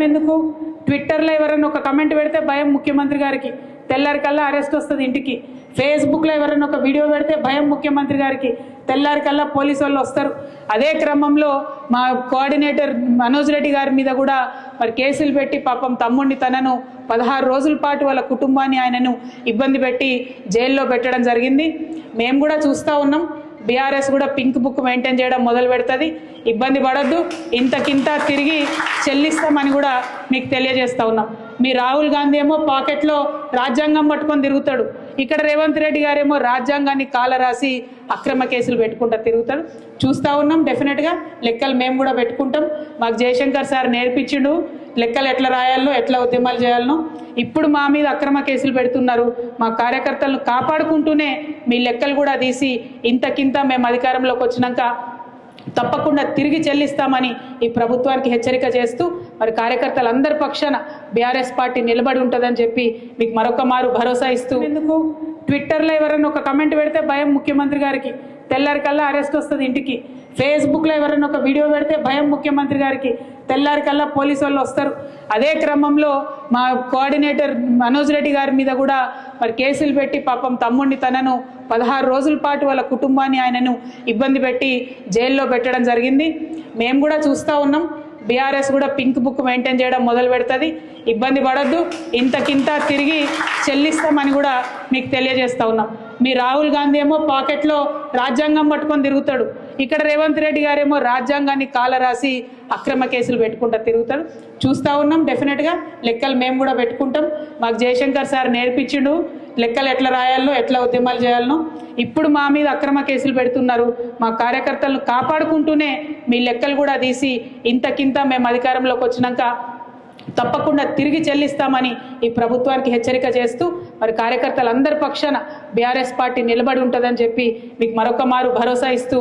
ఎందుకు? ట్విట్టర్లో ఎవరైనా ఒక కమెంట్ పెడితే భయం ముఖ్యమంత్రి గారికి, తెల్లారికల్లా అరెస్ట్ వస్తుంది ఇంటికి. ఫేస్బుక్లో ఎవరైనా ఒక వీడియో పెడితే భయం ముఖ్యమంత్రి గారికి, తెల్లారికల్లా పోలీసు వాళ్ళు వస్తారు. అదే క్రమంలో మా కోఆర్డినేటర్ మనోజ్ రెడ్డి గారి మీద కూడా మరి కేసులు పెట్టి పాపం తమ్ముడిని తనను 16 రోజుల పాటు వాళ్ళ కుటుంబాన్ని ఆయనను ఇబ్బంది పెట్టి జైల్లో పెట్టడం జరిగింది. మేము కూడా చూస్తూ ఉన్నాం. బీఆర్ఎస్ కూడా పింక్ బుక్ మెయింటైన్ చేయడం మొదలు పెడుతుంది. ఇబ్బంది పడద్దు, ఇంతకింత తిరిగి చెల్లిస్తామని కూడా మీకు తెలియజేస్తూ ఉన్నాం. మీ రాహుల్ గాంధీ ఏమో పాకెట్లో రాజ్యాంగం పట్టుకొని తిరుగుతాడు, ఇక్కడ రేవంత్ రెడ్డి గారేమో రాజ్యాంగాన్ని కాలరాసి అక్రమ కేసులు పెట్టుకుంటా తిరుగుతాడు. చూస్తూ ఉన్నాం. డెఫినెట్గా లెక్కలు మేము కూడా పెట్టుకుంటాం. మాకు జయశంకర్ సార్ నేర్పించిండు లెక్కలు ఎట్లా రాయాలనో, ఎట్లా ఉద్యమాలు చేయాలనో. ఇప్పుడు మా మీద అక్రమ కేసులు పెడుతున్నారు. మా కార్యకర్తలను కాపాడుకుంటూనే మీ లెక్కలు కూడా తీసి ఇంతకింత మేము అధికారంలోకి వచ్చినాక తప్పకుండా తిరిగి చెల్లిస్తామని ఈ ప్రభుత్వానికి హెచ్చరిక చేస్తూ మరి కార్యకర్తలందరి పక్షాన బీఆర్ఎస్ పార్టీ నిలబడి ఉంటుందని చెప్పి మీకు మరొక మారు భరోసా ఇస్తూ, ఎందుకు? ట్విట్టర్లో ఎవరైనా ఒక కమెంట్ పెడితే భయం ముఖ్యమంత్రి గారికి, తెల్లారికల్లా అరెస్ట్ వస్తుంది ఇంటికి. ఫేస్బుక్లో ఎవరైనా ఒక వీడియో పెడితే భయం ముఖ్యమంత్రి గారికి, తెల్లారికల్లా పోలీసు వాళ్ళు వస్తారు. అదే క్రమంలో మా కోఆర్డినేటర్ మనోజ్ రెడ్డి గారి మీద కూడా మరి కేసులు పెట్టి పాపం తమ్ముడిని తనను 16 రోజుల పాటు వాళ్ళ కుటుంబాన్ని ఆయనను ఇబ్బంది పెట్టి జైల్లో పెట్టడం జరిగింది. మేము కూడా చూస్తూ ఉన్నాం. బీఆర్ఎస్ కూడా పింక్ బుక్ మెయింటైన్ చేయడం మొదలు పెడుతుంది. ఇబ్బంది పడద్దు, ఇంతకింత తిరిగి చెల్లిస్తామని కూడా మీకు తెలియజేస్తూ ఉన్నాం. మీ రాహుల్ గాంధీ ఏమో పాకెట్లో రాజ్యాంగం పట్టుకొని తిరుగుతాడు, ఇక్కడ రేవంత్ రెడ్డి గారేమో రాజ్యాంగాన్ని కాలరాసి అక్రమ కేసులు పెట్టుకుంటా తిరుగుతాడు. చూస్తూ ఉన్నాం. డెఫినెట్గా లెక్కలు మేము కూడా పెట్టుకుంటాం. మాకు జయశంకర్ సార్ నేర్పించిండు లెక్కలు ఎట్లా రాయాలనో, ఎట్లా ఉద్యమాలు చేయాలనో. ఇప్పుడు మా మీద అక్రమ కేసులు పెడుతున్నారు. మా కార్యకర్తలను కాపాడుకుంటూనే మీ లెక్కలు కూడా తీసి ఇంతకింత మేము అధికారంలోకి వచ్చినాక తప్పకుండా తిరిగి చెల్లిస్తామని ఈ ప్రభుత్వానికి హెచ్చరిక చేస్తూ మరి కార్యకర్తలందరి పక్షాన బీఆర్ఎస్ పార్టీ నిలబడి ఉంటుందని చెప్పి మీకు మరొక మారు భరోసా ఇస్తూ